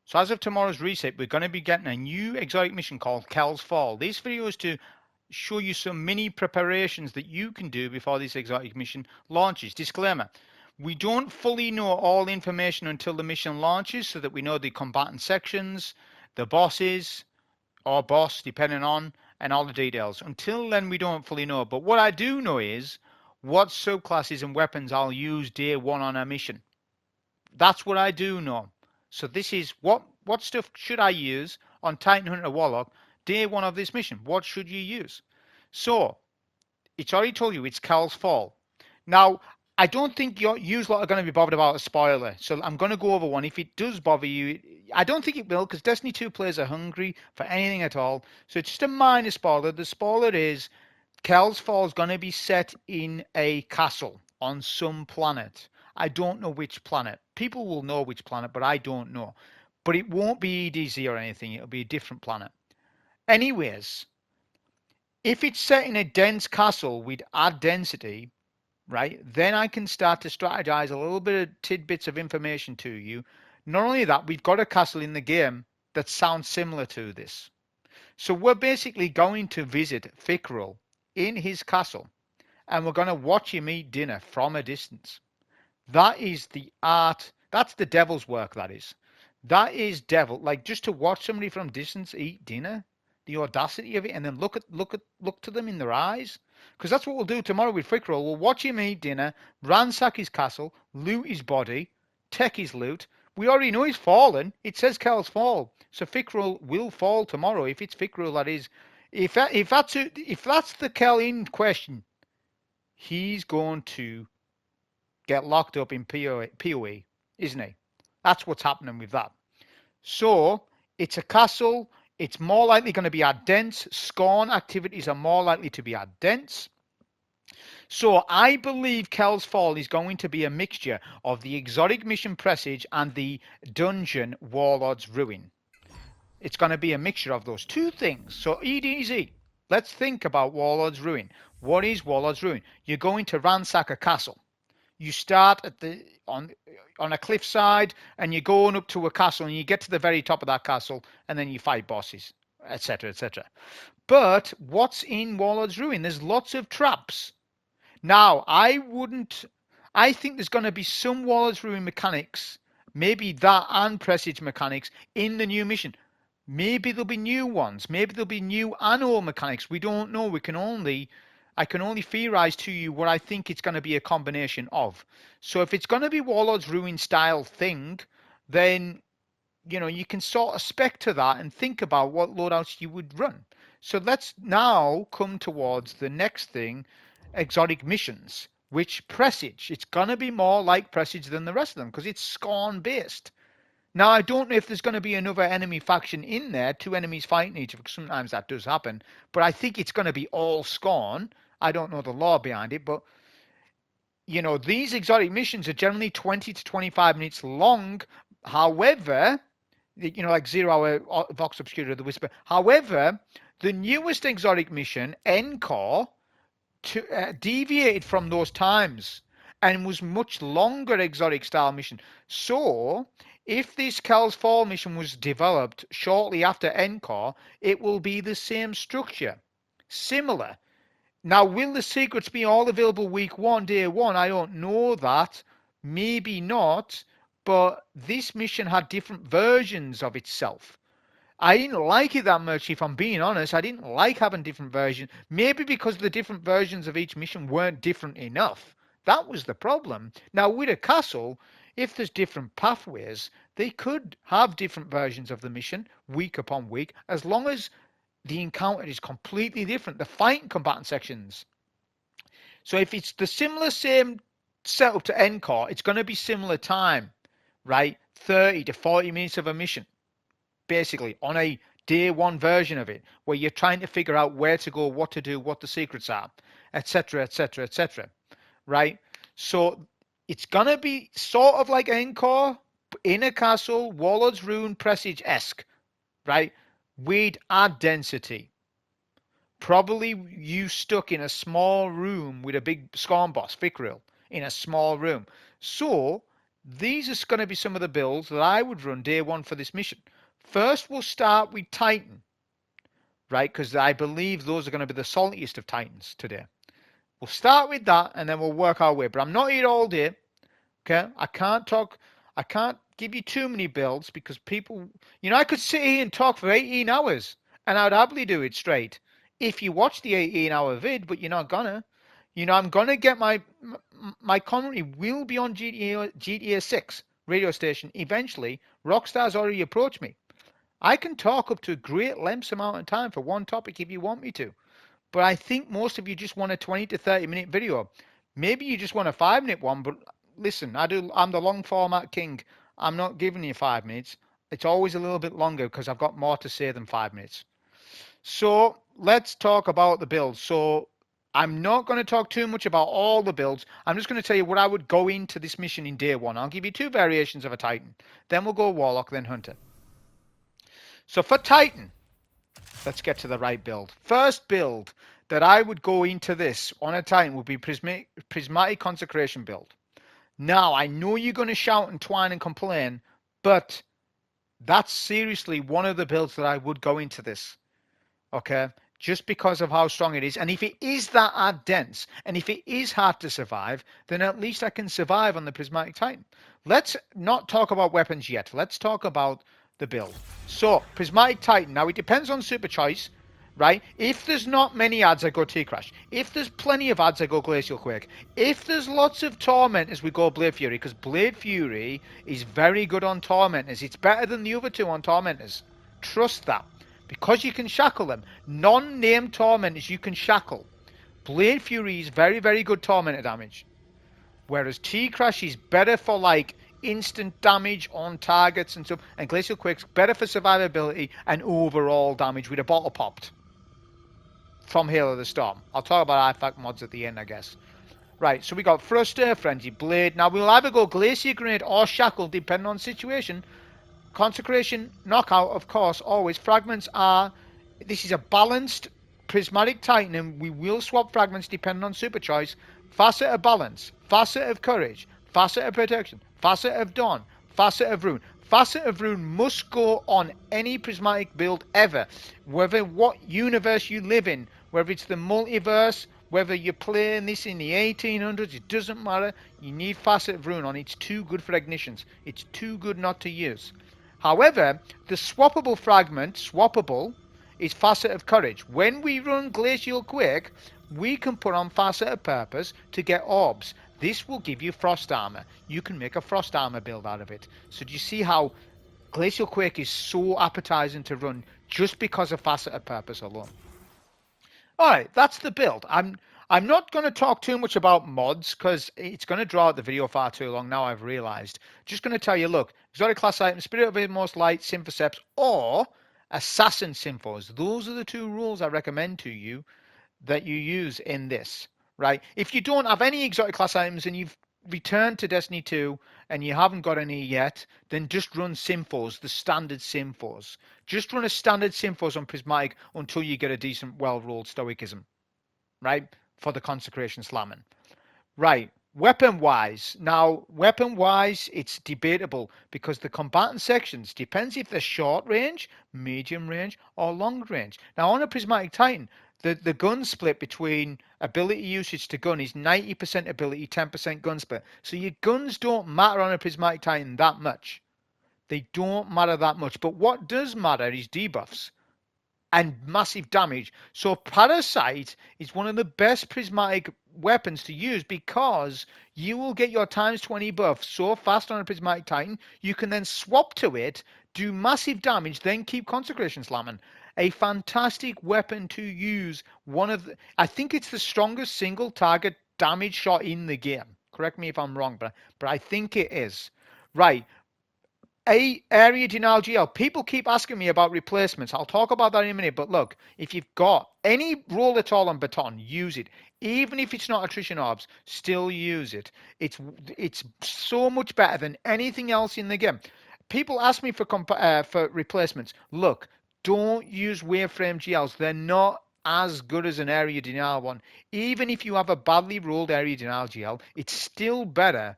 So as of tomorrow's reset, we're going to be getting a new exotic mission called KELL'S Fall. This video is to show you some mini preparations that you can do before this exotic mission launches. Disclaimer, we don't fully know all the information until the mission launches so that we know the combatant sections, the bosses, or boss, depending on, and all the details. Until then, we don't fully know. But what I do know is what subclasses and weapons I'll use day one on a mission. That's what I do know. So this is what stuff should I use on Titan Hunter Warlock day one of this mission? What should you use? So it's already told you it's KELL'S Fall. Now I don't think you lot are going to be bothered about a spoiler, so I'm going to go over one. If it does bother you, I don't think it will, because Destiny 2 players are hungry for anything at all. So it's just a minor spoiler. The spoiler is KELL'S Fall is going to be set in a castle on some planet. I don't know which planet. People will know which planet, but I don't know. But it won't be EDZ or anything. It'll be a different planet. Anyways, if it's set in a dense castle with add density, right, then I can start to strategize a little bit of tidbits of information to you. Not only that, we've got a castle in the game that sounds similar to this. So we're basically going to visit Fickrel in his castle, and we're going to watch him eat dinner from a distance. That is the art. That's the devil's work, that is. That is devil. Like, just to watch somebody from distance eat dinner, the audacity of it, and then look to them in their eyes. Because that's what we'll do tomorrow with Fickrel. We'll watch him eat dinner, ransack his castle, loot his body, take his loot. We already know he's fallen. It says KELL'S Fall. So Fickrel will fall tomorrow. If it's Fickrel, that is. If that's the Kell in question, he's going to get locked up in PoE, isn't he? That's what's happening with that. So it's a castle. It's more likely going to be ad dense. Scorn activities are more likely to be ad dense. So I believe KELL'S Fall is going to be a mixture of the exotic mission presage and the dungeon Warlord's Ruin. It's going to be a mixture of those two things. So EDZ. Let's think about Warlord's Ruin. What is Warlord's Ruin? You're going to ransack a castle. You start at on a cliffside and you're going up to a castle and you get to the very top of that castle and then you fight bosses, etc., etc. But what's in Warlord's Ruin? There's lots of traps. Now, I think there's going to be some Warlord's Ruin mechanics, maybe that and presage mechanics in the new mission. Maybe there'll be new ones. Maybe there'll be new annual mechanics. We don't know. I can only theorize to you what I think it's going to be a combination of. So if it's going to be Warlord's Ruin style thing, then you can sort of spec to that and think about what loadouts you would run. So let's now come towards the next thing, exotic missions, which presage. It's going to be more like presage than the rest of them because it's Scorn based. Now, I don't know if there's going to be another enemy faction in there, two enemies fighting each other, because sometimes that does happen, but I think it's going to be all Scorn. I don't know the lore behind it, but, these exotic missions are generally 20 to 25 minutes long. However, like 0 Hour, Vox Obscura, The Whisper. However, the newest exotic mission, Encore, deviated from those times and was much longer exotic style mission. So if this KELL'S Fall mission was developed shortly after Encore, it will be the same structure, similar. Now, will the secrets be all available week one, day one? I don't know that. Maybe not, but this mission had different versions of itself. I didn't like it that much, if I'm being honest. I didn't like having different versions. Maybe because the different versions of each mission weren't different enough. That was the problem. Now, with a castle, if there's different pathways, they could have different versions of the mission week upon week, as long as the encounter is completely different. The fighting combatant sections. So if it's the same setup to Encore, it's going to be similar time, right? 30 to 40 minutes of a mission, basically, on a day one version of it, where you're trying to figure out where to go, what to do, what the secrets are, etc., etc., etc. Right? So it's going to be sort of like Encore, in a castle, Warlord's Ruin, Presage-esque, right? With add density. Probably you stuck in a small room with a big Scorn boss, Fickrel, in a small room. So These are going to be some of the builds that I would run day one for this mission. First, we'll start with Titan, right? Because I believe those are going to be the saltiest of Titans today. We'll start with that and then we'll work our way. But I'm not here all day. Okay? I can't give you too many builds because people, I could sit here and talk for 18 hours and I'd happily do it straight if you watch the 18-hour vid, but you're not gonna. I'm gonna get my commentary will be on GTA 6 radio station eventually. Rockstar's already approached me. I can talk up to a great lengths amount of time for one topic if you want me to. But I think most of you just want a 20 to 30-minute video. Maybe you just want a 5-minute one, but listen, I'm the long format king. I'm not giving you 5 minutes. It's always a little bit longer because I've got more to say than 5 minutes. So let's talk about the builds. So I'm not going to talk too much about all the builds. I'm just going to tell you what I would go into this mission in day one. I'll give you two variations of a Titan. Then we'll go Warlock, then Hunter. So for Titan, let's get to the right build. First build that I would go into this on a Titan would be Prismatic Consecration build. Now, I know you're going to shout and twine and complain, but that's seriously one of the builds that I would go into this. Okay? Just because of how strong it is. And if it is that dense, and if it is hard to survive, then at least I can survive on the Prismatic Titan. Let's not talk about weapons yet. Let's talk about the build. So, Prismatic Titan. Now, it depends on super choice, right? If there's not many ads, I go T-Crash. If there's plenty of ads, I go Glacial Quake. If there's lots of Tormentors, we go Blade Fury, because Blade Fury is very good on Tormentors. It's better than the other two on Tormentors. Trust that. Because you can shackle them. Non-named Tormentors you can shackle. Blade Fury is very, very good Tormentor damage. Whereas T-Crash is better for like instant damage on targets and stuff. And Glacial Quake's better for survivability and overall damage with a bottle popped. From Hail of the Storm. I'll talk about IFAC mods at the end, I guess. Right, so we got Thruster, Frenzy Blade. Now we'll either go Glacier Grenade or Shackle, depending on situation. Consecration, Knockout, of course, always. Fragments are... This is a balanced Prismatic Titan, and we will swap fragments depending on super choice. Facet of Balance, Facet of Courage, Facet of Protection, Facet of Dawn, Facet of Rune. Facet of Rune must go on any Prismatic build ever. Whether what universe you live in, whether it's the multiverse, whether you're playing this in the 1800s, it doesn't matter. You need Facet of Rune on. It's too good for ignitions. It's too good not to use. However, the swappable fragment, is Facet of Courage. When we run Glacial Quake, we can put on Facet of Purpose to get orbs. This will give you Frost Armor. You can make a Frost Armor build out of it. So do you see how Glacial Quake is so appetizing to run just because of Facet of Purpose alone? Alright, that's the build. I'm not going to talk too much about mods because it's going to draw out the video far too long now, I've realized. Just going to tell you, look, exotic class item, Spirit of Inmost Light, Symphoceps, or Assassin Symphos. Those are the two rules I recommend to you that you use in this, right? If you don't have any exotic class items and you've returned to Destiny 2 and you haven't got any yet, then just run Symphos, the standard Symphos. Just run a standard Symphos on Prismatic until you get a decent, well-rolled Stoicism, right? For the Consecration Slamming. Right, weapon-wise. Now, weapon-wise, it's debatable because the combatant sections depends if they're short range, medium range, or long range. Now, on a Prismatic Titan, the gun split between ability usage to gun is 90% ability, 10% gun split. So your guns don't matter on a Prismatic Titan that much. They don't matter that much. But what does matter is debuffs and massive damage. So Parasite is one of the best Prismatic weapons to use because you will get your times 20 buff so fast on a Prismatic Titan. You can then swap to it, do massive damage, then keep Consecration Slamming. A fantastic weapon to use. I think it's the strongest single target damage shot in the game. Correct me if I'm wrong, but I think it is. Right. Area Denial GL. People keep asking me about replacements. I'll talk about that in a minute. But look, if you've got any roll at all on Baton, use it. Even if it's not attrition orbs, still use it. It's so much better than anything else in the game. People ask me for replacements. Look, don't use Waveframe GLs. They're not as good as an Area Denial one. Even if you have a badly rolled Area Denial GL, it's still better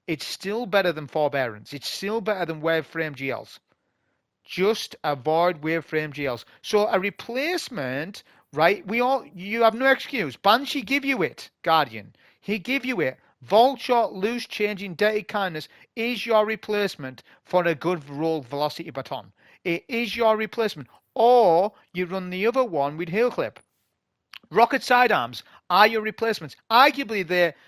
It's still better than Forbearance. It's still better than Waveframe GLs. Just avoid Waveframe GLs. So a replacement, right? You have no excuse. Banshee give you it, Guardian. He give you it. Vulture, Loose Changing, Dirty Kindness is your replacement for a good roll Velocity Baton. It is your replacement. Or you run the other one with Heel Clip. Rocket sidearms are your replacements. Arguably,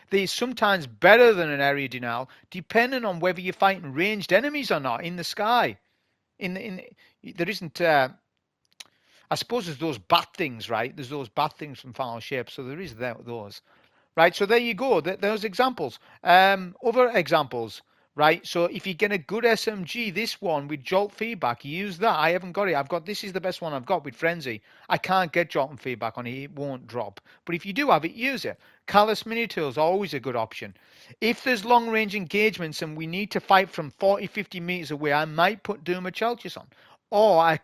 they're sometimes better than an area denial, depending on whether you're fighting ranged enemies or not in the sky. In there isn't. I suppose there's those bat things, right? There's those bat things from Final Shape, so there is those. Right, so there you go. Those examples. Other examples, right? So if you get a good SMG, this one with jolt feedback, use that. I haven't got it. This is the best one I've got with Frenzy. I can't get jolt and feedback on it. It won't drop. But if you do have it, use it. Callous Mini Tools are always a good option. If there's long range engagements and we need to fight from 40, 50 meters away, I might put Duma Chalchis on. Or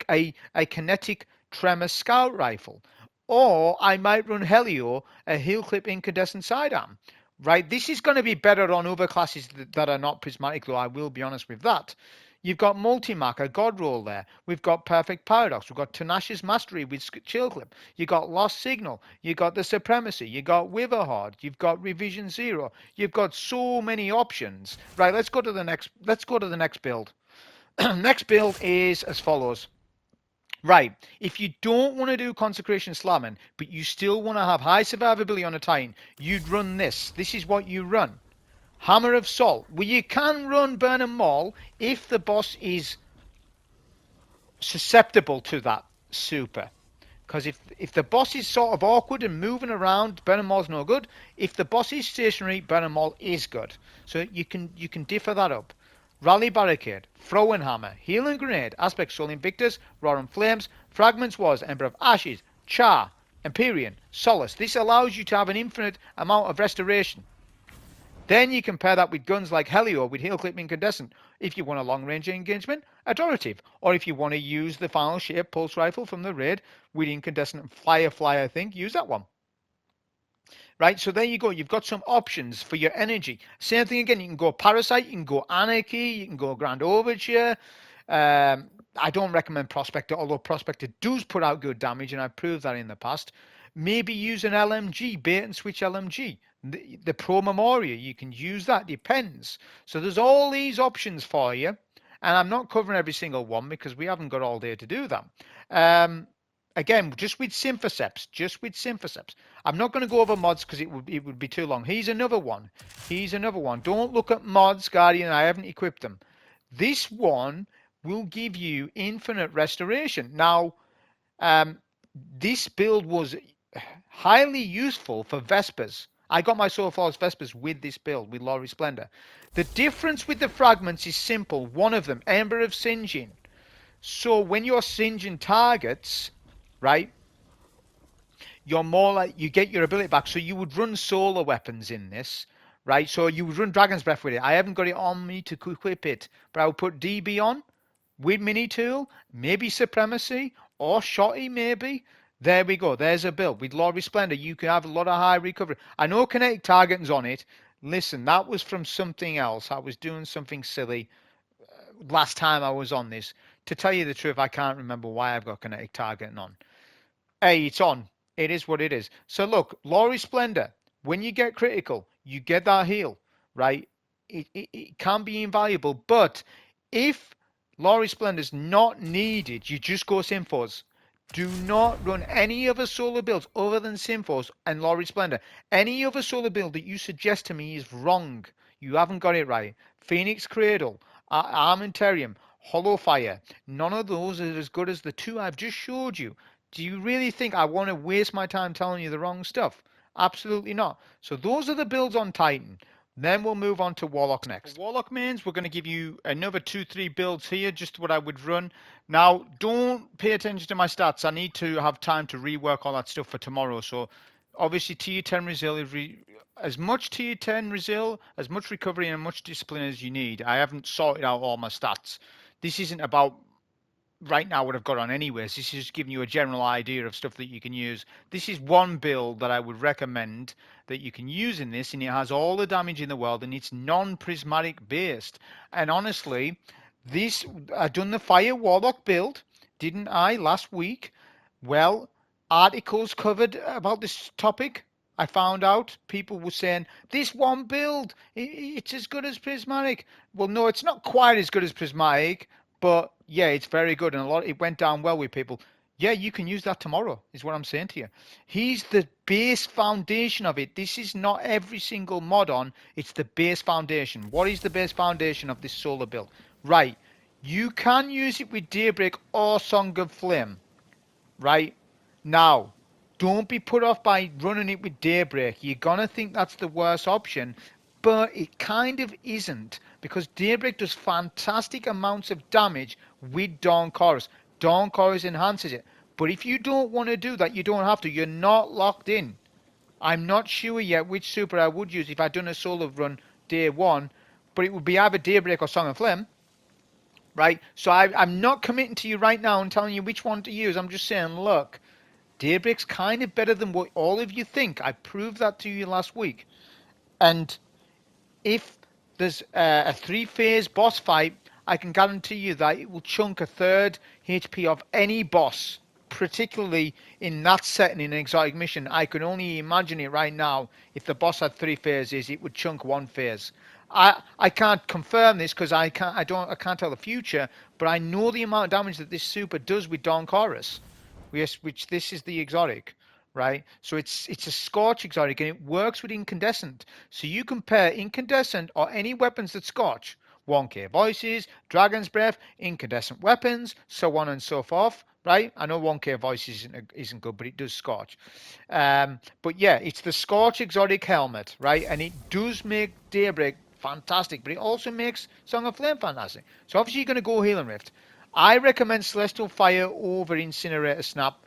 a kinetic tremor scout rifle. Or I might run Helio, a heel clip incandescent sidearm. Right? This is going to be better on other classes that are not prismatic, though I will be honest with that. You've got Multimac, a God Roll there. We've got Perfect Paradox. We've got Tenacious Mastery with Chill Clip. You've got Lost Signal. You've got the Supremacy. You've got Witherhorde. You've got Revision Zero. You've got so many options. Right, let's go to the next build. Next build is as follows. Right, if you don't want to do Consecration Slamming, but you still want to have high survivability on a Titan, you'd run this. This is what you run. Hammer of Salt. Well, you can run Burnham Maul if the boss is susceptible to that super. Because if the boss is sort of awkward and moving around, Burnham Maul's no good. If the boss is stationary, Burnham Maul is good. So you can differ that up. Rally Barricade, Throw and Hammer, Heal and Grenade, Aspect Soul Invictus, Roaring Flames, Fragments Wars, Ember of Ashes, Char, Empyrean, Solace. This allows you to have an infinite amount of restoration. Then you compare that with guns like Helio with Heel Clip Incandescent. If you want a long range engagement, Adorative. Or if you want to use the Final Shape Pulse Rifle from the raid with Incandescent and Firefly, I think, use that one. Right, so there you go. You've got some options for your energy. Same thing again. You can go Parasite, you can go Anarchy, you can go Grand Overture. I don't recommend Prospector, although Prospector does put out good damage, and I've proved that in the past. Maybe use an LMG, bait and switch LMG. The Pro Memoria, you can use that, depends. So there's all these options for you, and I'm not covering every single one because we haven't got all day to do that. Again, just with Synthoceps. I'm not going to go over mods because it would be too long. Here's another one. Don't look at mods, Guardian. I haven't equipped them. This one will give you infinite restoration. Now, this build was highly useful for Vespers. I got my Soul Force Vespers with this build, with Laurie Splendor. The difference with the fragments is simple. One of them, Ember of Singeing. So when you're singeing targets, right, you're more like, you get your ability back. So you would run solar weapons in this, right? So you would run Dragon's Breath with it. I haven't got it on me to equip it, but I would put DB on with Mini Tool, maybe Supremacy or Shotty, maybe. There we go. There's a build. With Laurie Splendor, you can have a lot of high recovery. I know Kinetic Targeting's on it. Listen, that was from something else. I was doing something silly last time I was on this. To tell you the truth, I can't remember why I've got Kinetic Targeting on. Hey, it's on. It is what it is. So look, Laurie Splendor, when you get critical, you get that heal, right? It can be invaluable, but if Laurie Splendor's not needed, you just go Synthos. Do not run any other solo builds other than Synthos and Laurie Splendor. Any other solo build that you suggest to me is wrong. You haven't got it right. Phoenix Cradle, Armentarium, Hollow Fire. None of those are as good as the two I've just showed you. Do you really think I want to waste my time telling you the wrong stuff? Absolutely not. So those are the builds on Titan. Then we'll move on to Warlock next. For Warlock mains, we're going to give you another 2-3 builds here, just what I would run. Now, don't pay attention to my stats. I need to have time to rework all that stuff for tomorrow. So, obviously, tier 10 resil, as much tier 10 resil, as much recovery and much discipline as you need. I haven't sorted out all my stats. This isn't about right now what I've got on anyways. This is just giving you a general idea of stuff that you can use. This is one build that I would recommend that you can use in this, and it has all the damage in the world, and it's non-prismatic based. And honestly, this I done the Fire Warlock build, didn't I, last week? Well, articles covered about this topic. I found out people were saying this one build, it's as good as prismatic. Well, no, it's not quite as good as prismatic, but yeah, it's very good, and it went down well with people. Yeah, you can use that tomorrow, is what I'm saying to you. He's the base foundation of it. This is not every single mod on, it's the base foundation. What is the base foundation of this solar build? Right, you can use it with Daybreak or Song of Flame. Right, now, don't be put off by running it with Daybreak. You're going to think that's the worst option, but it kind of isn't, because Daybreak does fantastic amounts of damage with Dawn Chorus. Dawn Chorus enhances it. But if you don't want to do that, you don't have to. You're not locked in. I'm not sure yet which super I would use if I'd done a solo run day one, but it would be either Daybreak or Song of Flame. Right? So I'm not committing to you right now and telling you which one to use. I'm just saying, look, Daybreak's kind of better than what all of you think. I proved that to you last week. And if there's a three-phase boss fight, I can guarantee you that it will chunk a third HP of any boss, particularly in that setting in an exotic mission. I can only imagine it right now. If the boss had 3 phases, it would chunk 1 phase. I can't confirm this because I can't tell the future, but I know the amount of damage that this super does with Dawn Chorus, which this is the exotic, right? So it's a Scorch exotic, and it works with Incandescent. So you compare Incandescent or any weapons that Scorch, 1k voices, Dragon's Breath, Incandescent weapons, so on and so forth, right? I know 1k voices isn't good, but it does Scorch. But yeah, it's the Scorch exotic helmet, right? And it does make Daybreak fantastic, but it also makes Song of Flame fantastic. So obviously you're going to go Healing Rift. I recommend Celestial Fire over Incinerator Snap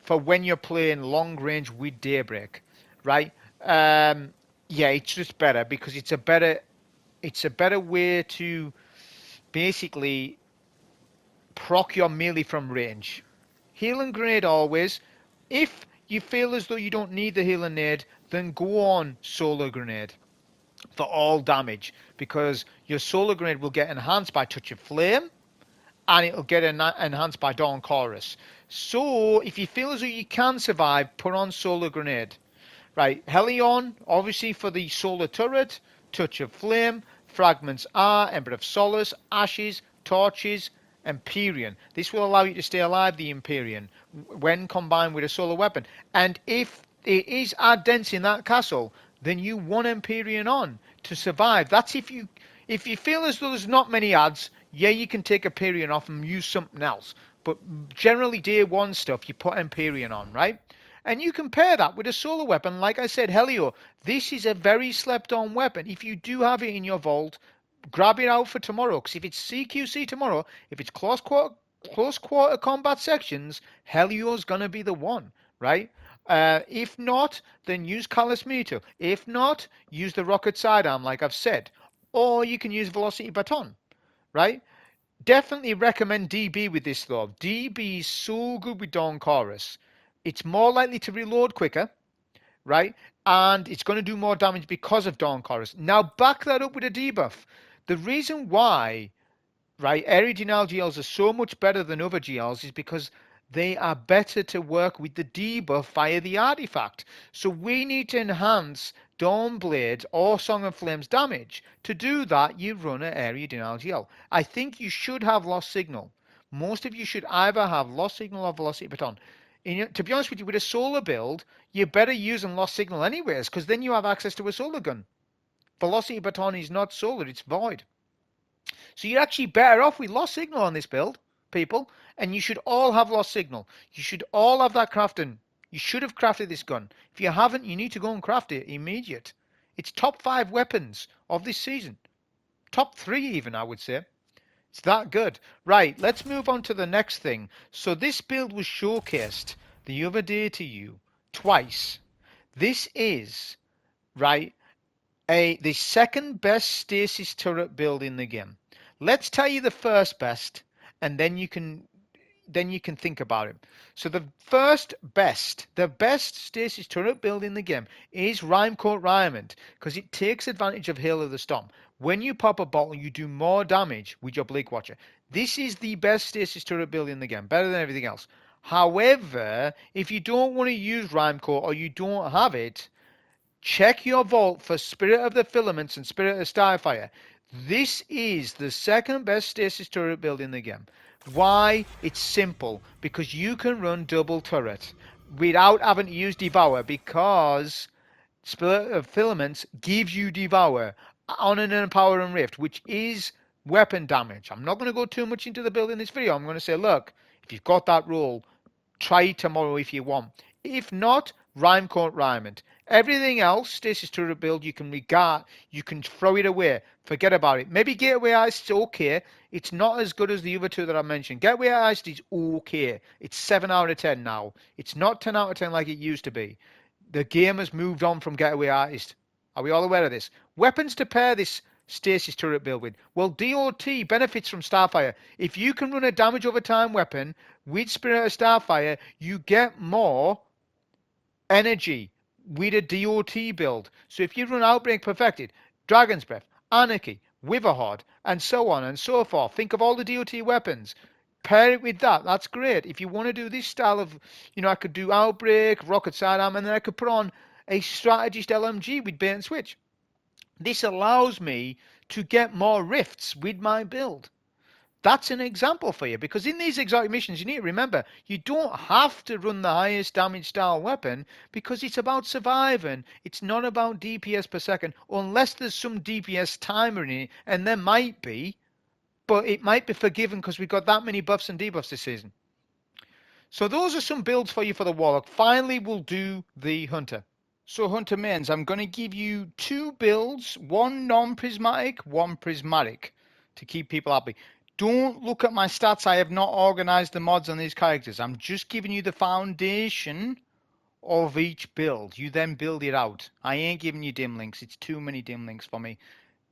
for when you're playing long range with Daybreak, right? Yeah, it's just better because it's a better way to basically proc your melee from range. Healing Grenade always. If you feel as though you don't need the Healing Nade, then go on Solar Grenade for all damage, because your Solar Grenade will get enhanced by Touch of Flame, and it'll get enhanced by Dawn Chorus. So if you feel as though you can survive, put on Solar Grenade. Right, Helion, obviously for the Solar Turret, Touch of Flame, Fragments R, Ember of Solace, Ashes, Torches, Empyrean. This will allow you to stay alive, the Empyrean, when combined with a solar weapon. And if it is add dense in that castle, then you want Empyrean on to survive. That's if you feel as though there's not many adds, yeah, you can take Empyrean off and use something else. But generally, day one stuff, you put Empyrean on, right? And you compare that with a solar weapon, like I said, Helio. This is a very slept-on weapon. If you do have it in your vault, grab it out for tomorrow. Because if it's CQC tomorrow, if it's close quarter combat sections, Helio's gonna be the one, right? If not, then use Callous Meter. If not, use the Rocket Sidearm, like I've said. Or you can use Velocity Baton, right? Definitely recommend DB with this though. DB is so good with Dawn Chorus. It's more likely to reload quicker, right? And it's going to do more damage because of Dawn Chorus. Now back that up with a debuff. The reason why, right, Area Denial GLs are so much better than other GLs is because they are better to work with the debuff via the artifact. So we need to enhance Dawnblade or Song of Flames damage. To do that, you run an Area Denial GL. I think you should have Lost Signal. Most of you should either have Lost Signal or Velocity Baton. To be honest with you, with a solar build, you're better using Lost Signal anyways, because then you have access to a solar gun. Velocity Baton is not solar, it's void. So you're actually better off with Lost Signal on this build, people. And you should all have Lost Signal. You should all have that crafting. You should have crafted this gun. If you haven't, you need to go and craft it immediate. It's top 5 weapons of this season. Top 3 even, I would say. It's that good. Right, let's move on to the next thing. So this build was showcased the other day to you twice. This is, right, the second best stasis turret build in the game. Let's tell you the first best, and then you can then you can think about it. So the best stasis turret build in the game is Rhymecoat Ryment, because it takes advantage of Hail of the Storm. When you pop a bottle, you do more damage with your Blink Watcher. This is the best stasis turret build in the game, better than everything else. However, if you don't want to use Rhymecoat or you don't have it, check your vault for Spirit of the Filaments and Spirit of Starfire. This is the second best stasis turret build in the game. Why? It's simple. Because you can run double turret without having to use Devour, because Spirit of Filaments gives you Devour on an Empower and Rift, which is weapon damage. I'm not going to go too much into the build in this video. I'm going to say, look, if you've got that rule, try it tomorrow if you want. If not, Rhymecoat Ryment. Everything else, stasis turret build, you can regard, you can throw it away. Forget about it. Maybe Gateway Ice is okay. It's not as good as the other two that I mentioned. Gateway Ice is okay. It's 7 out of 10 now. It's not 10 out of 10 like it used to be. The game has moved on from Getaway Artist. Are we all aware of this? Weapons to pair this stasis turret build with. Well, DOT benefits from Starfire. If you can run a damage over time weapon with Spirit of Starfire, you get more energy with a DOT build. So if you run Outbreak Perfected, Dragon's Breath, Anarchy, Witherhoard, and so on and so forth, think of all the DOT weapons. Pair it with that. That's great. If you want to do this style of, I could do Outbreak, Rocket Sidearm, and then I could put on a Strategist LMG with bait and switch. This allows me to get more rifts with my build. That's an example for you, because in these exotic missions, you need to remember, you don't have to run the highest damage style weapon, because it's about surviving. It's not about DPS per second, unless there's some DPS timer in it, and there might be, but it might be forgiven because we've got that many buffs and debuffs this season. So those are some builds for you for the Warlock. Finally, we'll do the Hunter. So Hunter mains, I'm going to give you two builds, one non-prismatic, one prismatic, to keep people happy. Don't look at my stats. I have not organized the mods on these characters. I'm just giving you the foundation of each build. You then build it out. I ain't giving you dim links. It's too many dim links for me.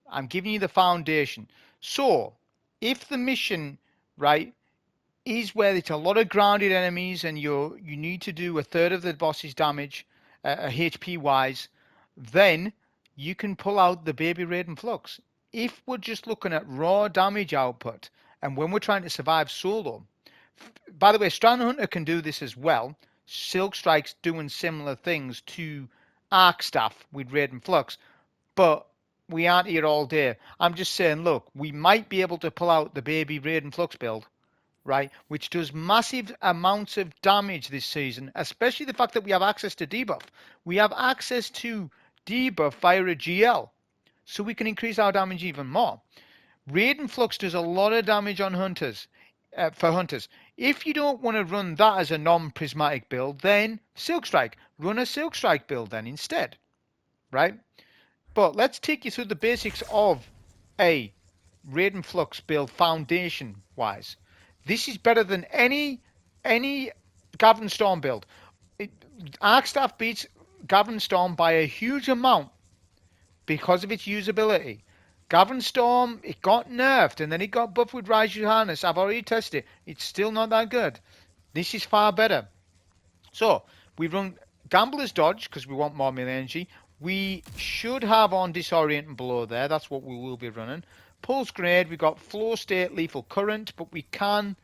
I'm giving you the foundation. So if the mission, right, is where it's a lot of grounded enemies and you need to do a third of the boss's damage HP wise, then you can pull out the Baby Raiden Flux. If we're just looking at raw damage output, and when we're trying to survive solo, by the way, Strand Hunter can do this as well. Silk Strike's doing similar things to Arc Staff with Raiden Flux, but we aren't here all day. I'm just saying, look, we might be able to pull out the Baby Raiden Flux build, right, which does massive amounts of damage this season, especially the fact that we have access to debuff. We have access to debuff via a GL, so we can increase our damage even more. Raiden Flux does a lot of damage on hunters, for hunters. If you don't want to run that as a non-prismatic build, then Silk Strike. Run a Silk Strike build then instead, right? But let's take you through the basics of a Raiden Flux build foundation-wise. This is better than any Gavin Storm build. Arc Staff beats Gavin Storm by a huge amount because of its usability. Gavin Storm, it got nerfed and then it got buffed with Raiju Harness. I've already tested it. It's still not that good. This is far better. So we run Gambler's Dodge because we want more melee energy. We should have on Disorient and below there. That's what we will be running. Pulse Grenade, we've got Flow State, Lethal Current, but we can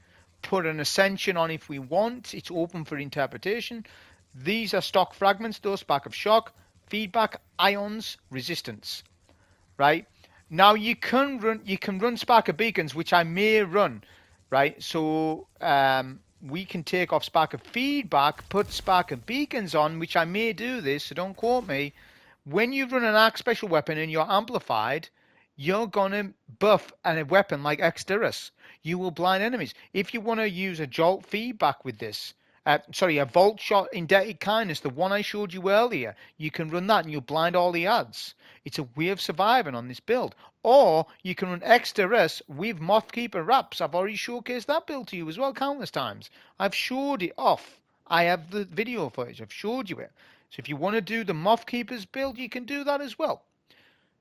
put an Ascension on if we want. It's open for interpretation. These are stock fragments, though. Spark of Shock, Feedback, Ions, Resistance. Right? Now you can run Spark of Beacons, which I may run. Right? So we can take off Spark of Feedback, put Spark of Beacons on, which I may do this, so don't quote me. When you run an arc special weapon and you're amplified, you're going to buff a weapon like Exodus. You will blind enemies. If you want to use a Jolt Feedback with this, a Volt Shot Indebted Kindness, the one I showed you earlier, you can run that and you'll blind all the ads. It's a way of surviving on this build. Or you can run Exodus with Mothkeeper Wraps. I've already showcased that build to you as well countless times. I've showed it off. I have the video footage. I've showed you it. So if you want to do the Mothkeeper's build, you can do that as well.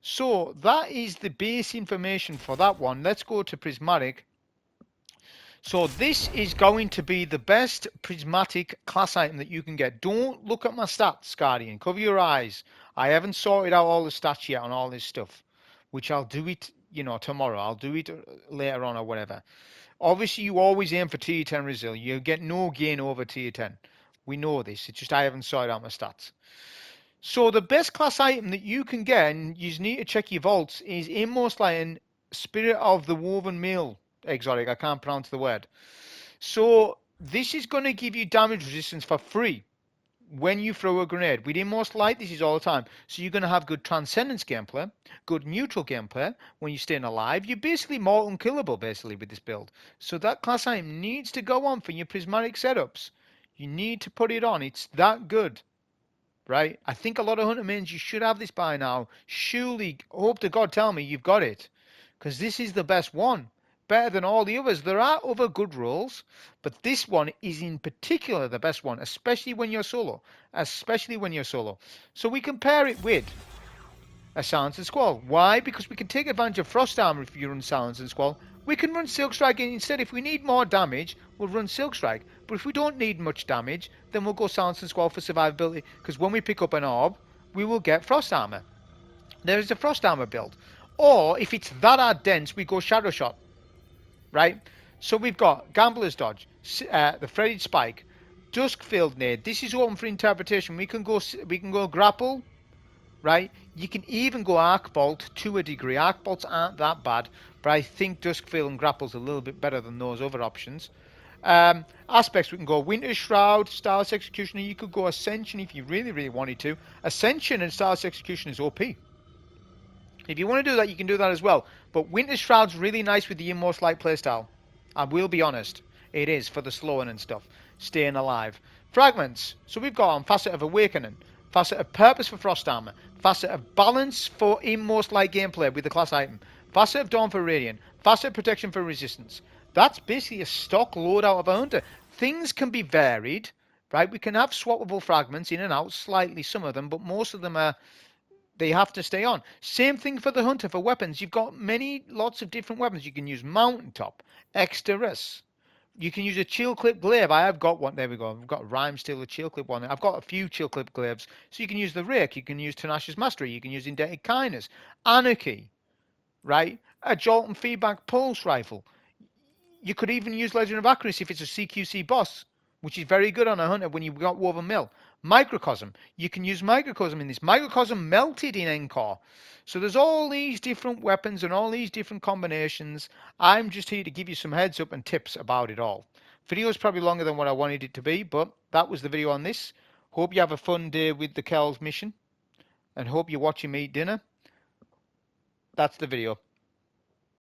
So that is the base information for that one. Let's go to Prismatic. So this is going to be the best prismatic class item that you can get. Don't look at my stats, Guardian. Cover your eyes. I haven't sorted out all the stats yet on all this stuff, which I'll do it, tomorrow. I'll do it later on or whatever. Obviously, you always aim for tier 10 resil. You get no gain over tier 10. We know this. It's just I haven't sorted out my stats. So the best class item that you can get, and you need to check your vaults, is Inmost Lion Spirit of the Woven Mail exotic. I can't pronounce the word. So this is going to give you damage resistance for free when you throw a grenade. Within Most Light, this is all the time. So you're going to have good Transcendence gameplay, good neutral gameplay when you're staying alive. You're basically more unkillable, basically, with this build. So that class item needs to go on for your prismatic setups. You need to put it on. It's that good. Right? I think a lot of hunter mains, you should have this by now. Surely, hope to God, tell me you've got it. Because this is the best one. Better than all the others. There are other good rolls, but this one is in particular the best one, especially when you're solo. Especially when you're solo. So we compare it with a Silence and Squall. Why? Because we can take advantage of Frost Armor if you run Silence and Squall. We can run Silk Strike instead. If we need more damage, we'll run Silk Strike. But if we don't need much damage, then we'll go Silence and Squall for survivability. Because when we pick up an orb, we will get Frost Armor. There is a Frost Armor build. Or, if it's that hard dense, we go Shadow Shot. Right? So we've got Gambler's Dodge, the Threaded Spike, Duskfield Nade. This is open for interpretation. We can go Grapple, right? You can even go Arc Bolt to a degree. Arc Bolts aren't that bad, but I think Duskfield and Grapple's a little bit better than those other options. Aspects, we can go Winter Shroud, Starless Executioner. You could go Ascension if you really, really wanted to. Ascension and Starless Execution is OP. If you want to do that, you can do that as well. But Winter Shroud's really nice with the Inmost Light playstyle. I will be honest. It is for the slowing and stuff. Staying alive. Fragments. So we've got on Facet of Awakening. Facet of Purpose for Frost Armor. Facet of Balance for Inmost Light gameplay with the class item. Facet of Dawn for Radiant. Facet of Protection for Resistance. That's basically a stock loadout of a hunter. Things can be varied, right? We can have swappable fragments in and out, slightly some of them, but most of them are, they have to stay on. Same thing for the hunter for weapons. You've got lots of different weapons. You can use Mountaintop, Exterus. You can use a chill clip glaive. I have got one. There we go. I've got a Rhyme still, a chill clip one. I've got a few chill clip glaives. So you can use the Rake. You can use Tenacious Mastery. You can use Indented Kindness. Anarchy, right? A Jolt and Feedback Pulse Rifle. You could even use Legend of Accuracy if it's a CQC boss, which is very good on a hunter when you've got Woven Mill. Microcosm. You can use Microcosm in this. Microcosm melted in Encore. So there's all these different weapons and all these different combinations. I'm just here to give you some heads up and tips about it all. Video is probably longer than what I wanted it to be, but that was the video on this. Hope you have a fun day with the KELL'S mission and hope you're watching me eat dinner. That's the video.